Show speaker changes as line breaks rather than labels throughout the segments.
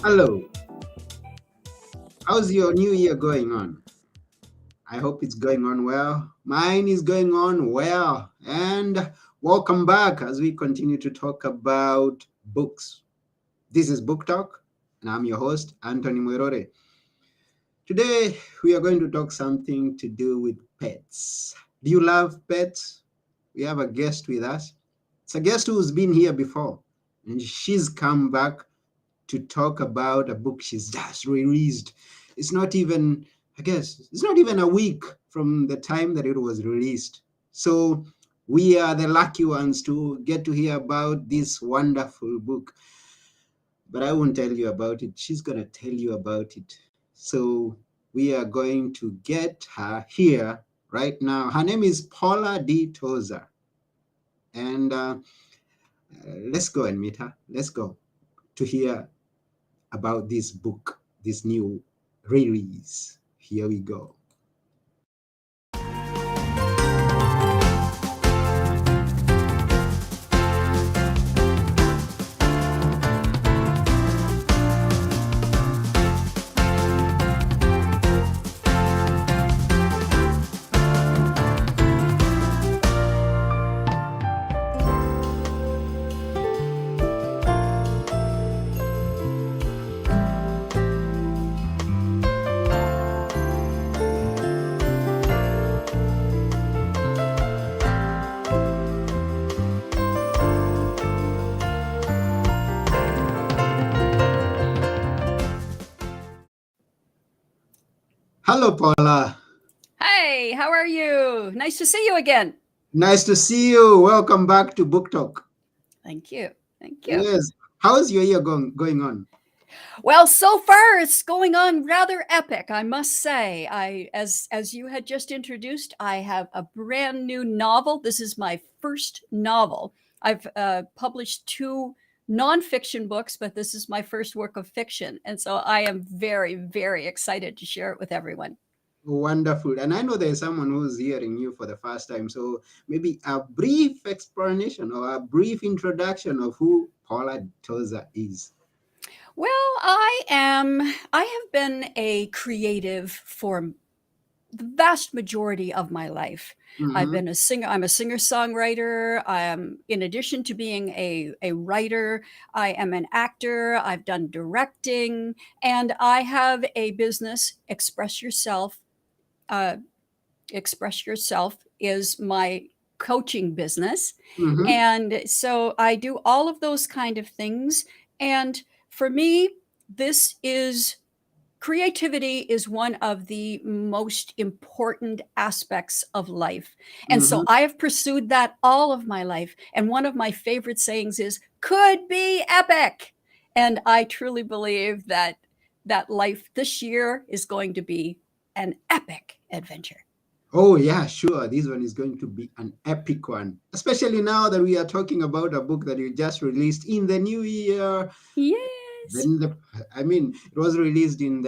Hello, how's your new year going on? I hope it's going on well. Mine is going on well. And welcome back as we continue to talk about books. This is Book Talk, and I'm your host, Anthony Muirore. Today, we are going to talk something to do with pets. Do you love pets? We have a guest with us. It's a guest who's been here before, and she's come back to talk about a book she's just released. It's not even, I guess, it's not even a week from the time that it was released. So we are the lucky ones to get to hear about this wonderful book. But I won't tell you about it. She's going to tell you about it. So we are going to get her here right now. Her name is Paula D. Tozer. And let's go and meet her. Let's go to hear about this book, this new release. Here we go. Hello, Paula.
Hey, how are you? Nice to see you again.
Nice to see you. Welcome back to Book Talk.
Thank you. Thank you.
Yes. How's your year going on?
Well, so far it's going on rather epic, I must say. As you had just introduced, I have a brand new novel. This is my first novel. I've published two nonfiction books, but this is my first work of fiction, and so I am very, very excited to share it with everyone.
Wonderful. And I know there's someone who's hearing you for the first time. So maybe a brief explanation or a brief introduction of who Paula Tozer is.
Well, I have been a creative for the vast majority of my life. I've
Mm-hmm.
been a singer. I'm a singer-songwriter. In addition to being a writer, I am an actor. I've done directing, and I have a business. Uh, Express Yourself is my coaching business,
Mm-hmm.
and so I do all of those kind of things. And for me, this is creativity is one of the most important aspects of life. And so
Mm-hmm.
I have pursued that all of my life. And one of my favorite sayings is, could be epic. And I truly believe that life this year is going to be an epic adventure.
Oh, yeah, sure. This one is going to be an epic one, especially now that we are talking about a book that you just released in the new year.
Yes.
Then it was released in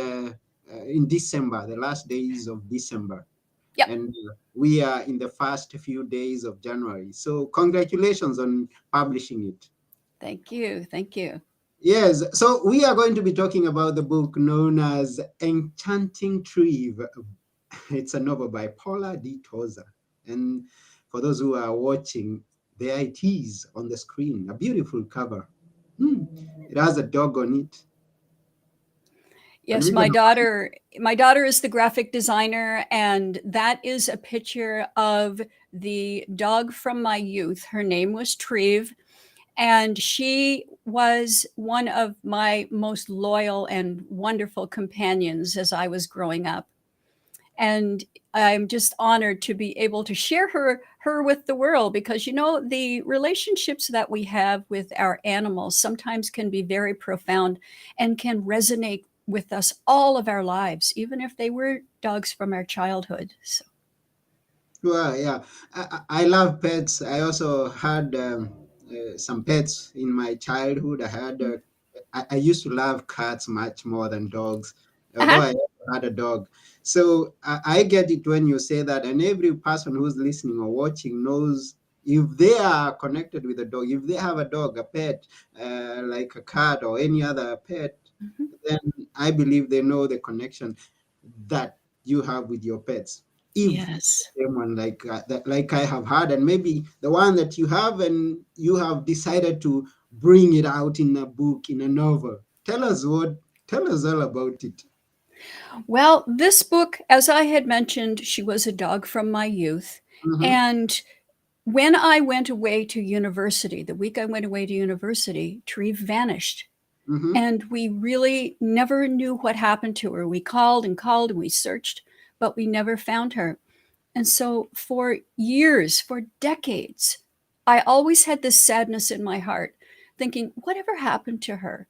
December, the last days of December,
Yep.
and we are in the first few days of January. So congratulations on publishing it.
Thank you. Thank you.
Yes, so we are going to be talking about the book known as Enchanting Treve. It's a novel by Paula D. Tozer. And for those who are watching, there it is on the screen, a beautiful cover. Hmm. It has a dog on it. And
Yes,
we're gonna
my daughter is the graphic designer, and that is a picture of the dog from my youth. Her name was Treve, and she was one of my most loyal and wonderful companions as I was growing up. And I'm just honored to be able to share her with the world, because the relationships that we have with our animals sometimes can be very profound and can resonate with us all of our lives, even if they were dogs from our childhood. So
Well, yeah, I love pets. I also had some pets in my childhood. I used to love cats much more than dogs, although
uh-huh.
I never had a dog. So I get it when you say that, and every person who's listening or watching knows if they are connected with a dog, if they have a dog, a pet, like a cat or any other pet,
Mhm.
then I believe they know the connection that you have with your pets. If it's
Yes.
the same one like I have had, and maybe the one that you have, and you have decided to bring it out in a book, in a novel. Tell us all about it.
Well, this book, as I had mentioned, she was a dog from my youth.
Mm-hmm,
And when I went away to university, the week I went away to university, Treve vanished.
mm-hmm,
And we really never knew what happened to her. We called and we searched, but we never found her. And so for years, for decades, I always had this sadness in my heart, thinking, whatever happened to her?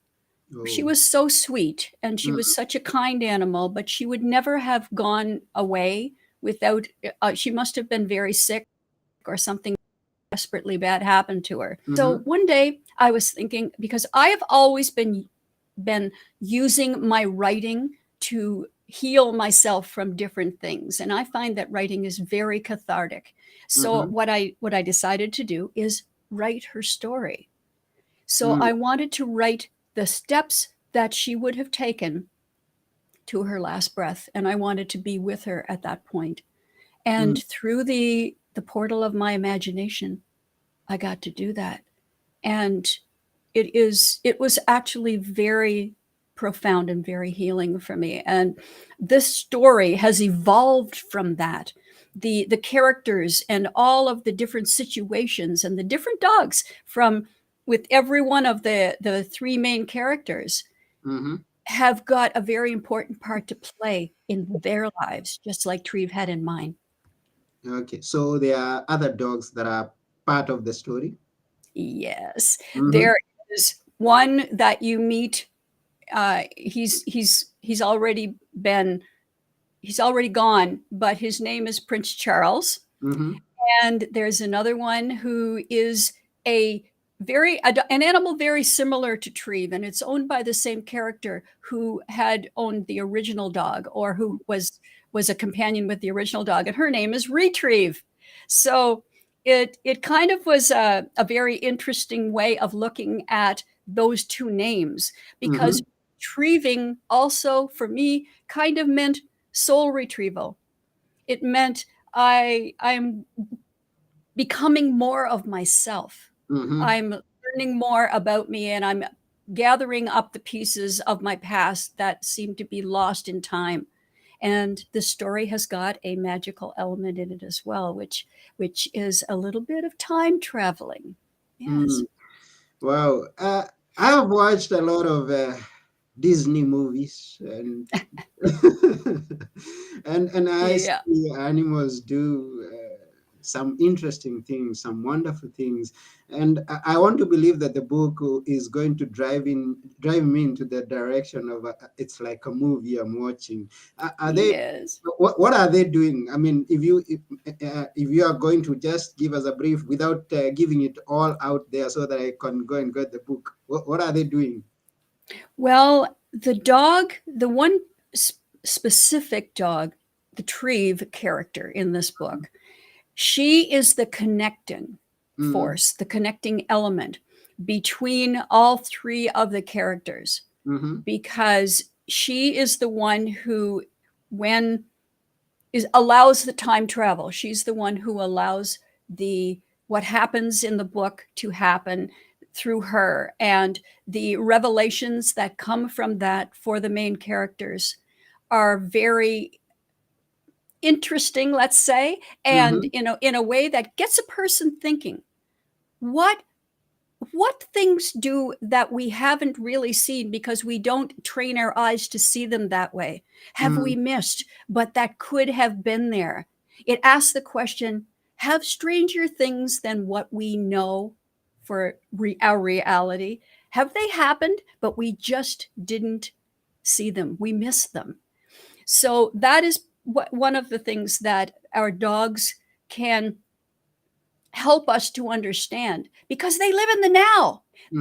She
oh,
was so sweet and she was
mm-hmm,
such a kind animal, but she would never have gone away without, she must have been very sick or something desperately bad happened to her.
mm-hmm,
So one day I was thinking, because I have always been using my writing to heal myself from different things, and I find that writing is very cathartic. So
mm-hmm,
what I decided to do is write her story. So
mm,
I wanted to write the steps that she would have taken to her last breath, and I wanted to be with her at that point.
mm,
And through the portal of my imagination, I got to do that. And it was actually very profound and very healing for me. And this story has evolved from that. The characters and all of the different situations and the different dogs from with every one of the three main characters
mm-hmm.
have got a very important part to play in their lives, just like Treve had in mine.
Okay, so there are other dogs that are part of the story.
Yes,
Mm-hmm,
there is one that you meet. He's already been he's already gone, but his name is Prince Charles.
mm-hmm,
And there's another one who is a an animal very similar to Treve, and it's owned by the same character who had owned the original dog, or who was a companion with the original dog, and her name is Retrieve. So it kind of was a very interesting way of looking at those two names,
mm-hmm,
because retrieving also for me kind of meant soul retrieval. It meant I'm becoming more of myself.
mm-hmm.
I'm learning more about me, and I'm gathering up the pieces of my past that seem to be lost in time. And the story has got a magical element in it as well, which is a little bit of time traveling. Yes.
Mm. Wow. I have watched a lot of Disney movies, and and I
Yeah.
see animals do some interesting things, some wonderful things, and I want to believe that the book is going to drive me into the direction of it's like a movie I'm watching. Are they?
Yes.
What are they doing? I mean, if you are going to just give us a brief without giving it all out there, so that I can go and get the book. What are they doing?
Well, the dog, the one specific dog, the Treve character in this book, she is the connecting
Mm,
force, the connecting element between all three of the characters,
mm-hmm,
because she is the one who, when is allows the time travel. She's the one who allows the what happens in the book to happen through her, and the revelations that come from that for the main characters are very interesting, let's say, and
mm-hmm,
in a way that gets a person thinking, what what things do that we haven't really seen because we don't train our eyes to see them that way have
mm,
we missed, but that could have been there? It asks the question, have stranger things than what we know for our reality, have they happened but we just didn't see them, we missed them? So that is one of the things that our dogs can help us to understand, because they live in the now.
mm-hmm,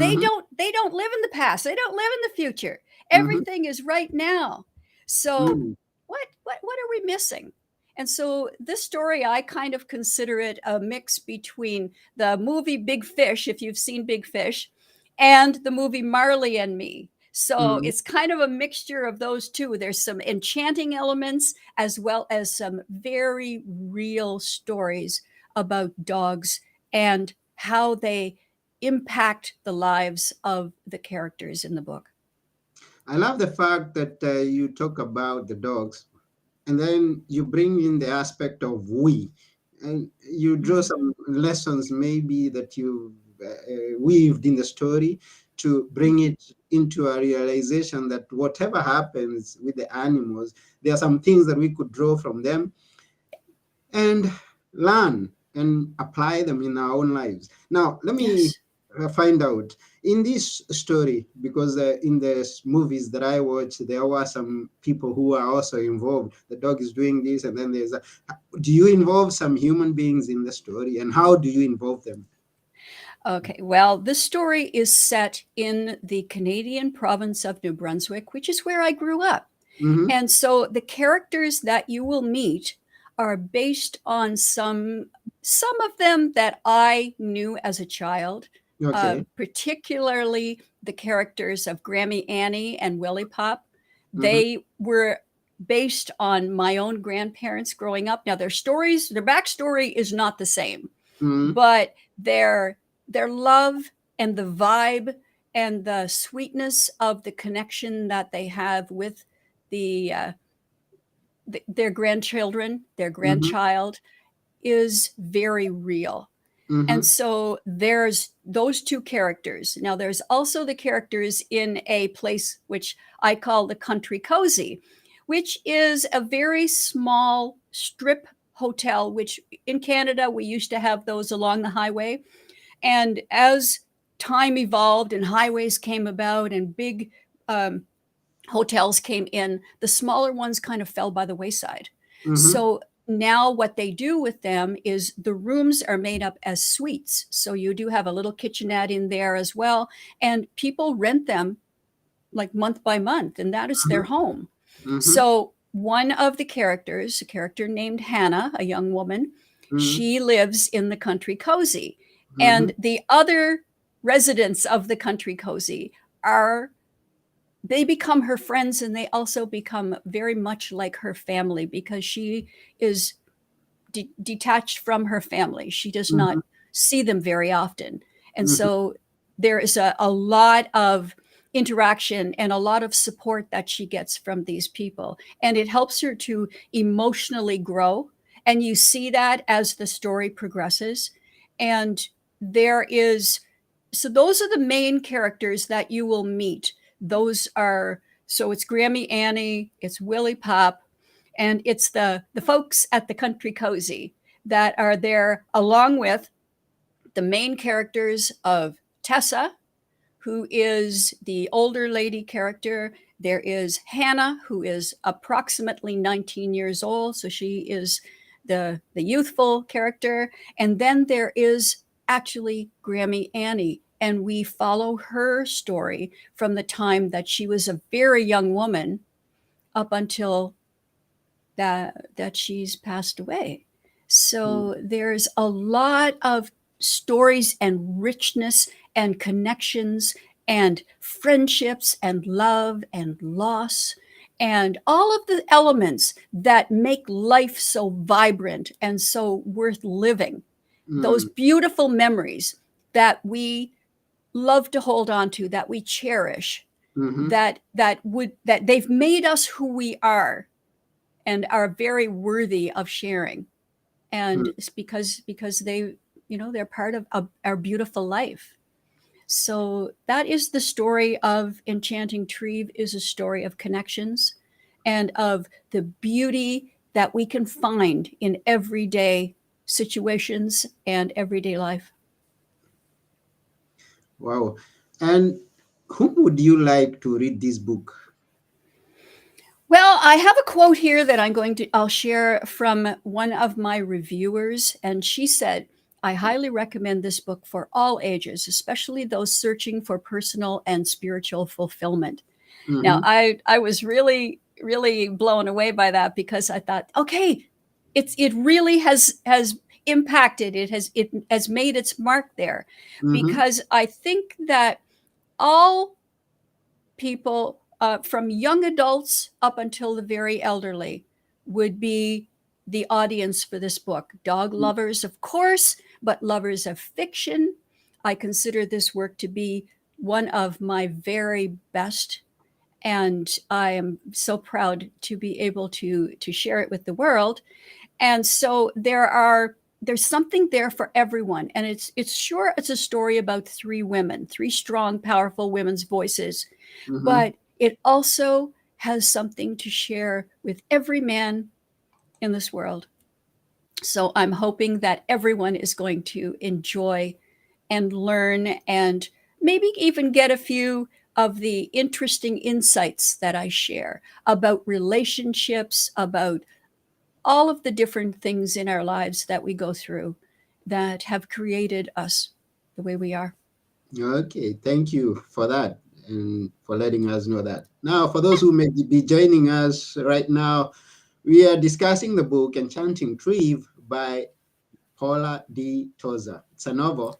They don't live in the past. They don't live in the future.
mm-hmm,
Everything is right now. So
mm,
what are we missing? And so this story, I kind of consider it a mix between the movie Big Fish, if you've seen Big Fish, and the movie Marley and Me. So
Mm.
it's kind of a mixture of those two. There's some enchanting elements as well as some very real stories about dogs and how they impact the lives of the characters in the book.
I love the fact that you talk about the dogs, and then you bring in the aspect of we, and you draw
Mhm.
some lessons maybe that you weaved in the story to bring it into a realization that whatever happens with the animals, there are some things that we could draw from them and learn and apply them in our own lives. Now, let me
Yes.
find out in this story, because in the movies that I watched, there were some people who are also involved. The dog is doing this, and then there's a. Do you involve some human beings in the story, and how do you involve them?
Okay, well, this story is set in the Canadian province of New Brunswick, which is where I grew up.
Mm-hmm.
And so the characters that you will meet are based on some of them that I knew as a child,
Okay.
particularly the characters of Grammy Annie and Willie Pop.
Mm-hmm.
They were based on my own grandparents growing up. Now their backstory is not the same,
Mm-hmm.
but their love and the vibe and the sweetness of the connection that they have with the their grandchildren, their
Mm-hmm.
grandchild is very real. And
Mm-hmm.
so there's those two characters. Now there's also the characters in a place which I call the country cozy, which is a very small strip hotel, which in Canada we used to have those along the highway. And as time evolved and highways came about and big um, hotels came in, the smaller ones kind of fell by the wayside.
Mm-hmm.
So now what they do with them is the rooms are made up as suites. So you do have a little kitchenette in there as well. And people rent them like month by month, and that is their home.
Mm-hmm.
So one of the characters, a character named Hannah, a young woman,
Mm-hmm.
she lives in the country cozy.
Mm-hmm.
And the other residents of the country cozy are they become her friends, and they also become very much like her family because she is detached from her family. She does
Mm-hmm.
not see them very often. And
Mm-hmm.
so there is a lot of interaction and a lot of support that she gets from these people. And it helps her to emotionally grow. And you see that as the story progresses. And there is, so those are the main characters that you will meet. Those are, so it's Grammy Annie, it's Willie Pop, and it's the folks at the country cozy that are there along with the main characters of Tessa, who is the older lady character. There is Hannah, who is approximately 19 years old, so she is the youthful character. And then there is actually Grammy Annie, and we follow her story from the time that she was a very young woman up until that she's passed away. So there's a lot of stories and richness and connections and friendships and love and loss and all of the elements that make life so vibrant and so worth living. Those
Mm-hmm.
beautiful memories that we love to hold on to, that we cherish,
Mm-hmm.
that they've made us who we are and are very worthy of sharing. And it's because they, they're part of our beautiful life. So that is the story of Enchanting Treve, is a story of connections and of the beauty that we can find in everyday situations and everyday life.
Wow. And whom would you like to read this book?
Well, I have a quote here that I'll share from one of my reviewers. And she said, I highly recommend this book for all ages, especially those searching for personal and spiritual fulfillment. Now,
Mm-hmm.
I was really, really blown away by that because I thought, okay, it really has impacted, it has made its mark there.
Mm-hmm.
Because I think that all people from young adults up until the very elderly would be the audience for this book. Dog lovers, of course, but lovers of fiction. I consider this work to be one of my very best, and I am so proud to be able to share it with the world. And so there's something there for everyone, and it's a story about three women, three strong, powerful women's voices,
Mm-hmm.
but it also has something to share with every man in this world. So I'm hoping that everyone is going to enjoy and learn, and maybe even get a few of the interesting insights that I share about relationships, about all of the different things in our lives that we go through that have created us the way we are.
Okay, thank you for that and for letting us know that. Now, for those who may be joining us right now, we are discussing the book Enchanting Treve by Paula D. Tozer. It's a novel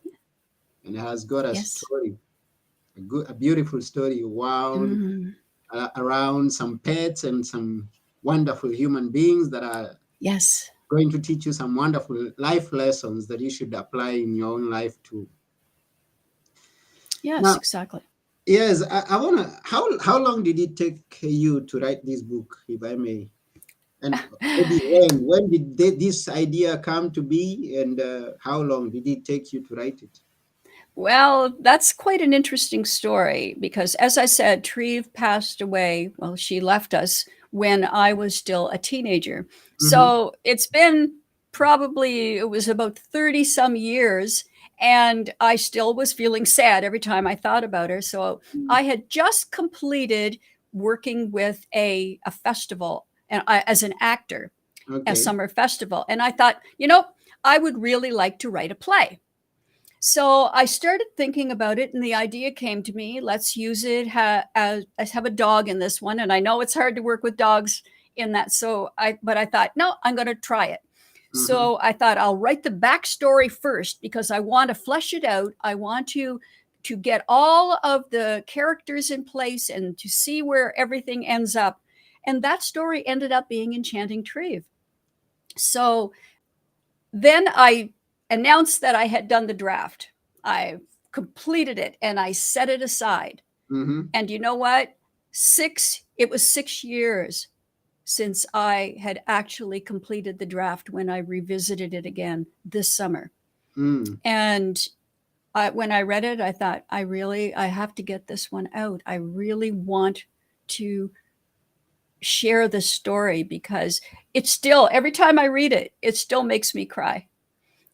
and it has got a
Yes.
story, a beautiful story
Mm,
around some pets and some wonderful human beings that are
yes.
going to teach you some wonderful life lessons that you should apply in your own life too.
Yes,
Now,
exactly.
yes, I wanna. How long did it take you to write this book, if I may? And maybe when did this idea come to be, and how long did it take you to write it?
Well, that's quite an interesting story because, as I said, Treve passed away. Well, she left us when I was still a teenager.
Mm-hmm.
So it's been probably, it was about 30 some years. And I still was feeling sad every time I thought about her. So I had just completed working with a festival and as an actor, a
Okay.
summer festival. And I thought, I would really like to write a play. So I started thinking about it, and the idea came to me. Let's use it. Let's have a dog in this one, and I know it's hard to work with dogs in that. But I thought, no, I'm going to try it.
Mm-hmm.
So I thought I'll write the backstory first because I want to flesh it out. I want to get all of the characters in place and to see where everything ends up. And that story ended up being Enchanting Treve. So then I announced that I had done the draft. I completed it and I set it aside.
Mm-hmm.
And you know what? It was 6 years since I had actually completed the draft when I revisited it again this summer.
Mm.
And when I read it, I thought, I have to get this one out. I really want to share the story because it's still, every time I read it, it still makes me cry.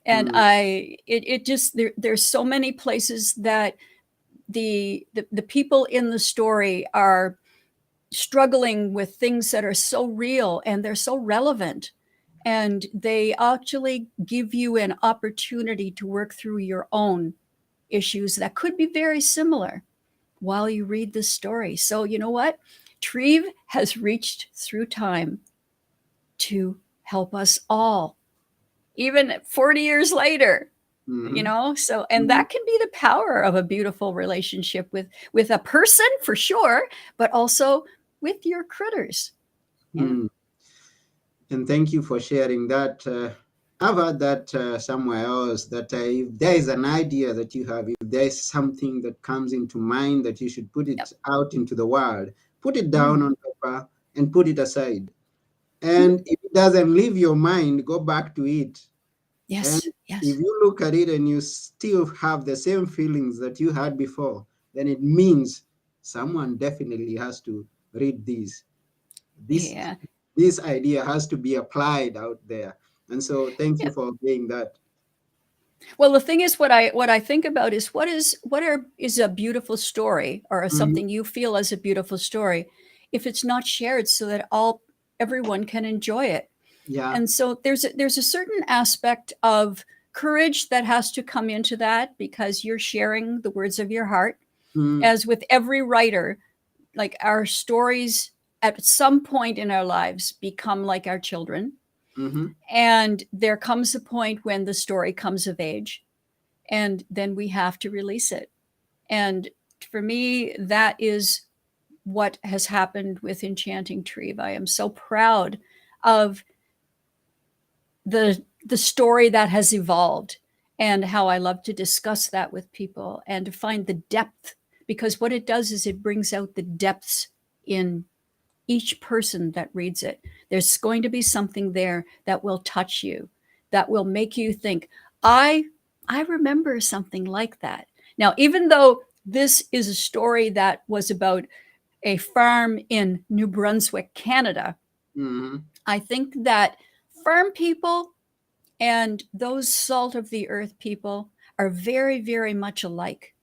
And
Mm.
it just, there's so many places that the people in the story are struggling with things that are so real and they're so relevant, and they actually give you an opportunity to work through your own issues that could be very similar while you read this story. So you know what, Treve has reached through time to help us all, even 40 years later.
Mm-hmm.
So, and
Mm-hmm.
that can be the power of a beautiful relationship with a person for sure, but also with your critters. Yeah.
Mm. And thank you for sharing that. I've heard that somewhere else that if there is an idea that you have, if there is something that comes into mind that you should put
Yep.
it out into the world, put it down
Mm.
on paper and put it aside.
Mhm.
And if it doesn't leave your mind, go back to it. And
Yes.
if
Yes.
you look at it and you still have the same feelings that you had before, then it means someone definitely has to read these. This
Yeah.
this idea has to be applied out there. And so thank you
Yeah.
for saying that.
Well, the thing is, what I think about is is a beautiful story or
Mhm.
something you feel as a beautiful story if it's not shared so that all everyone can enjoy it.
Yeah.
And so there's a certain aspect of courage that has to come into that because you're sharing the words of your heart.
Mm-hmm.
As with every writer, like our stories at some point in our lives become like our children.
Mm-hmm.
And there comes a point when the story comes of age, and then we have to release it. And for me, that is what has happened with Enchanting Treve. I am so proud of the story that has evolved, and how I love to discuss that with people and to find the depth, because what it does is it brings out the depths in each person that reads it. There's going to be something there that will touch you, that will make you think, I I remember something like that. Now, even though this is a story that was about a farm in New Brunswick, Canada,
Mm-hmm.
I think that farm people and those salt of the earth people are very, very much alike.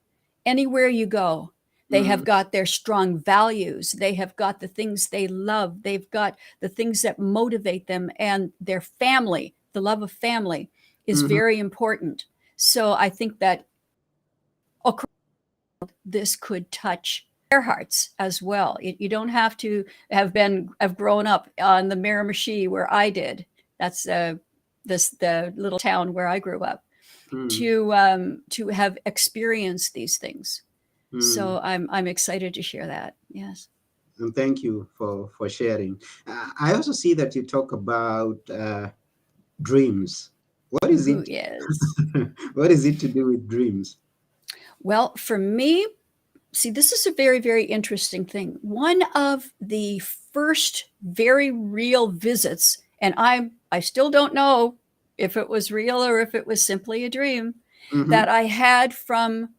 Anywhere you go, they
Mm-hmm.
have got their strong values. They have got the things they love. They've got the things that motivate them, and their family, the love of family, is
Mm-hmm.
very important. So I think that across this could touch their hearts as well. You don't have to have grown up on the Miramichi where I did. That's the little town where I grew up,
Mm-hmm.
to have experienced these things.
Mm-hmm.
So I'm excited to share that. Yes.
And thank you for sharing. I also see that you talk about dreams. What is
Ooh,
it?
yes.
What is it to do with dreams?
Well, for me, see, this is a very, very interesting thing. One of the first very real visits, and I still don't know if it was real or if it was simply a dream,
Mm-hmm.
that I had from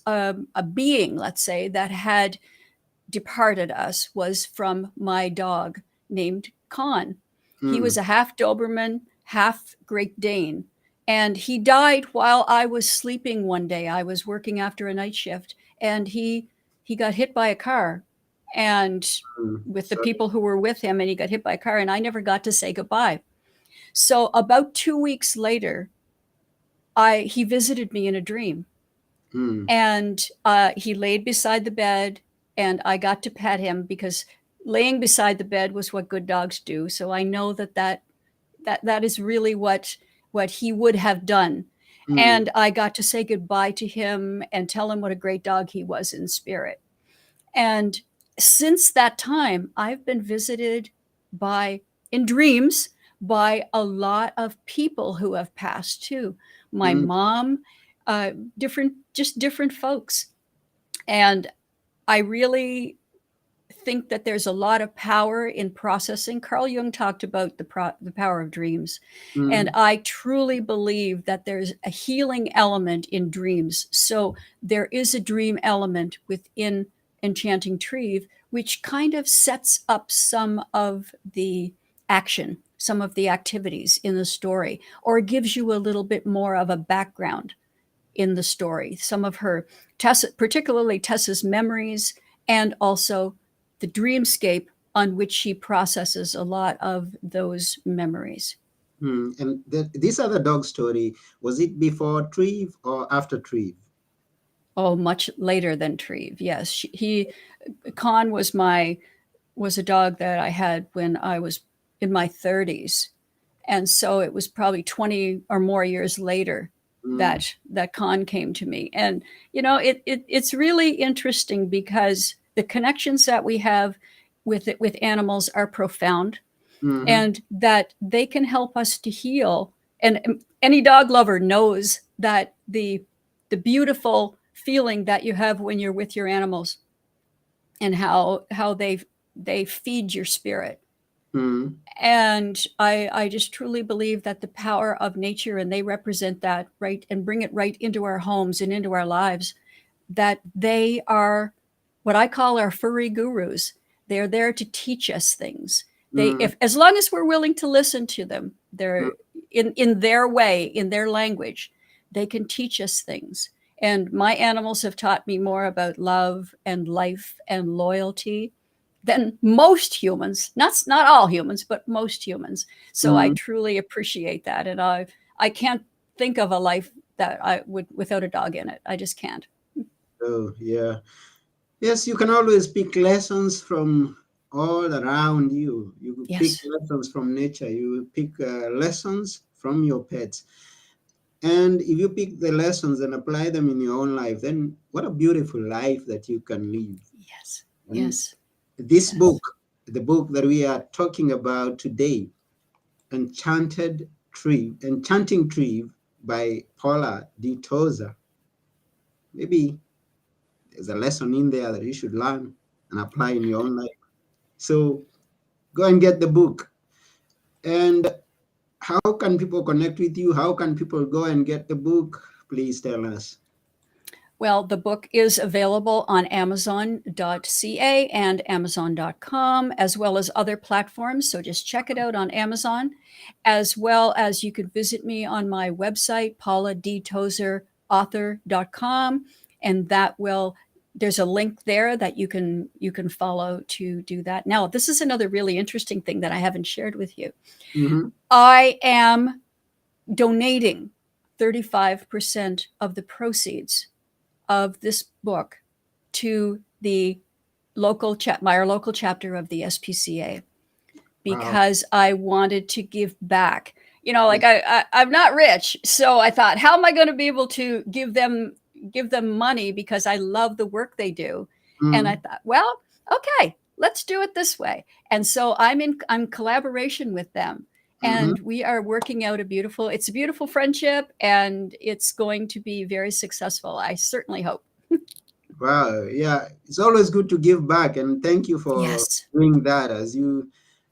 a being, let's say, that had departed us, was from my dog named Con. He was
Mm-hmm.
a half Doberman, half Great Dane. And he died while I was sleeping one day. I was working after a night shift, and he got hit by a car, and with the
Sorry.
people who were with him, and he got hit by a car, and I never got to say goodbye. So about 2 weeks later, I he visited me in a dream,
Mm-hmm.
and he laid beside the bed, and I got to pet him, because laying beside the bed was what good dogs do. So I know that is really what he would have done.
Mm-hmm.
And I got to say goodbye to him and tell him what a great dog he was in spirit. And since that time, I've been visited by, in dreams, by a lot of people who have passed too. My
Mm-hmm.
mom, different folks. And I really think that there's a lot of power in processing. Carl Jung talked about the power of dreams. And
Mm-hmm.
I truly believe that there's a healing element in dreams. So there is a dream element within Enchanting Treve, which kind of sets up some of the action, some of the activities in the story, or gives you a little bit more of a background in the story. Some of her, Tessa, particularly Tessa's memories, and also the dreamscape on which she processes a lot of those memories.
And this other dog story, was it before Treve or after Treve?
Oh, much later than Treve. Yes, he Khan was a dog that I had when I was in my 30s, and so it was probably 20 or more years later
Mm-hmm.
that Khan came to me. And it's really interesting, because the connections that we have with animals are profound,
Mm-hmm.
and that they can help us to heal. And any dog lover knows that the beautiful feeling that you have when you're with your animals, and how they feed your spirit.
Mm-hmm.
And I just truly believe that the power of nature, and they represent that, right, and bring it right into our homes and into our lives, that they are what I call our furry gurus. They're there to teach us things. They,
Mm-hmm.
if as long as we're willing to listen to them, they're in their way, in their language, they can teach us things. And my animals have taught me more about love and life and loyalty than most humans. Not all humans, but most humans. So I
Mm-hmm.
truly appreciate that, and I can't think of a life that I would without a dog in it. I just can't.
Oh, yeah. Yes, you can always pick lessons from all around you. You pick
Yes.
lessons from nature. You pick lessons from your pets. And if you pick the lessons and apply them in your own life, then what a beautiful life that you can live.
Yes.
And
Yes.
this
Yes.
book, the book that we are talking about today, Enchanting Treve by Paula D. Tozer. Maybe there's a lesson in there that you should learn and apply in your own life. So go and get the book. And how can people connect with you? How can people go and get the book? Please tell us.
Well, the book is available on Amazon.ca and Amazon.com, as well as other platforms. So just check it out on Amazon, as well as you could visit me on my website, pauladtozerauthor.com, and that will there's a link there that you can follow to do that. Now, this is another really interesting thing that I haven't shared with you.
Mm-hmm.
I am donating 35% of the proceeds of this book to the my local chapter of the SPCA,
Wow.
because I wanted to give back. Like I'm not rich, so I thought, how am I going to be able to give them money, because I love the work they do. And I
Mm-hmm.
thought, well, okay, let's do it this way. And so I'm collaboration with them,
Mm-hmm.
and we are working out it's a beautiful friendship, and it's going to be very successful. I certainly hope.
Wow. Yeah. It's always good to give back. And thank you for
Yes.
doing that as you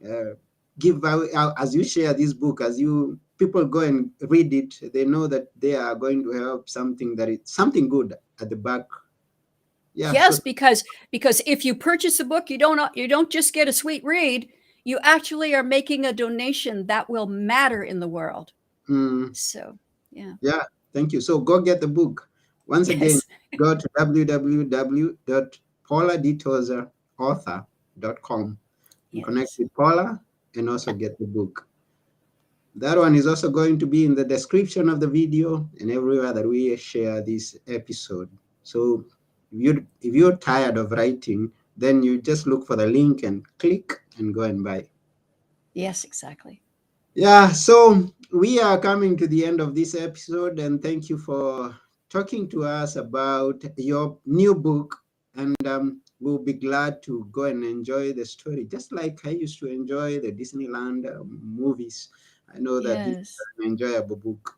uh, give out, as you share this book, as you people go and read it, they know that they are going to help something that is something good at the back. Yeah.
Yes,
So,
because if you purchase a book, you don't just get a sweet read. You actually are making a donation that will matter in the world.
mm,
So, yeah.
yeah. Thank you. So go get the book. Once again,
Yes.
go to www.pauladtozerauthor.com and connect
Yes.
with Paula and also
Yeah.
get the book. That one is also going to be in the description of the video and everywhere that we share this episode. So if you're tired of writing, then you just look for the link and click and go and buy.
Yes, exactly.
Yeah, so we are coming to the end of this episode, and thank you for talking to us about your new book. And we'll be glad to go and enjoy the story, just like I used to enjoy the Disneyland movies. I know that this is
Yes.
an enjoyable book.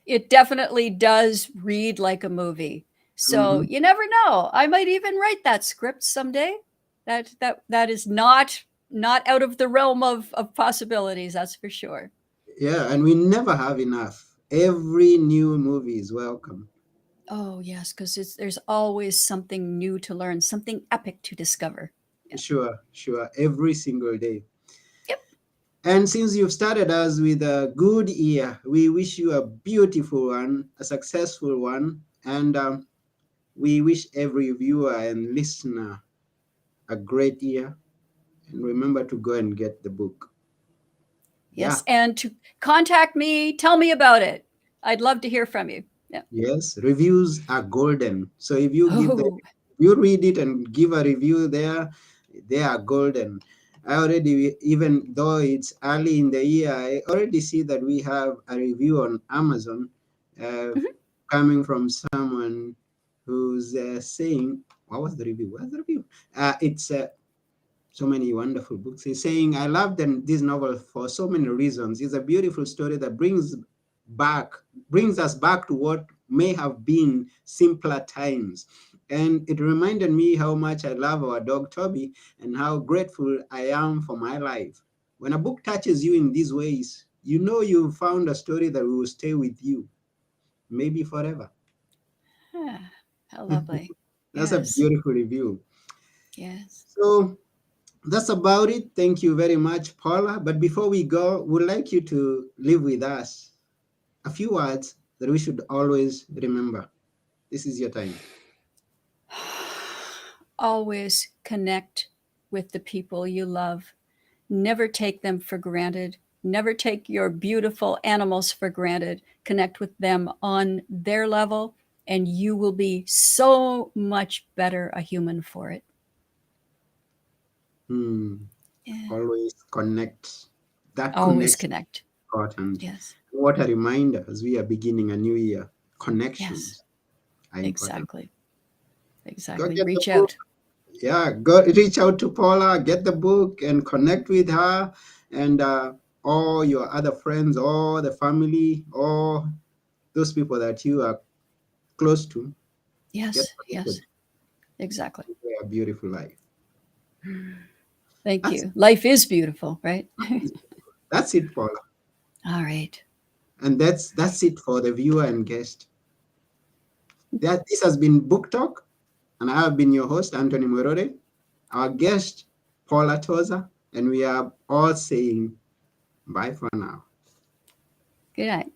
It definitely does read like a movie. So,
Hmm.
you never know. I might even write that script someday. That is not out of the realm of possibilities, that's for sure.
Yeah, and we never have enough. Every new movie is welcome.
Oh, yes, because there's always something new to learn, something epic to discover. Yeah.
Sure, sure, every single day.
Yep.
And since you've started us with a good year, we wish you a beautiful one, a successful one, and we wish every viewer and listener a great year. And remember to go and get the book. Yeah,
Yes. And to contact me, tell me about it. I'd love to hear from you. Yeah.
yes, reviews are golden. So if
Oh,
you read it and give a review there, they are golden. I already, even though it's early in the year, I already see that we have a review on Amazon uh,
mhm.
coming from someone who's saying, what was the review? What's the review? It's so many wonderful books. He's saying, I love this novel for so many reasons. It's a beautiful story that back, brings us back to what may have been simpler times. And it reminded me how much I love our dog Toby and how grateful I am for my life. When a book touches you in these ways, you know you've found a story that will stay with you, maybe forever.
Ah, how lovely.
That's a
Yes.
beautiful review.
Yes.
So that's about it. Thank you very much, Paula. But before we go, we'd like you to leave with us a few words that we should always remember. This is your time.
Always connect with the people you love. Never take them for granted. Never take your beautiful animals for granted. Connect with them on their level, and you will be so much better a human for it.
Hmm.
Yeah.
Always connect. That
Always
connection
connect.
is important.
Yes.
What a reminder as we are beginning a new year.
Yes.
Connections are important.
Exactly.
Go
Exactly.
get the
Reach
book.
out.
Yeah, go reach out to Paula, get the book, and connect with her, and all your other friends, all the family, all those people that you are close to. Get
Yes,
connected.
yes, exactly.
A beautiful life.
Thank
That's
you. Life is beautiful, right?
that's it, Paula,
All right.
and that's it for the viewer and guest. That this has been Book Talk, and I have been your host, Anthony Morore, our guest, Paula Tozer, and we are all saying bye for now.
Good night.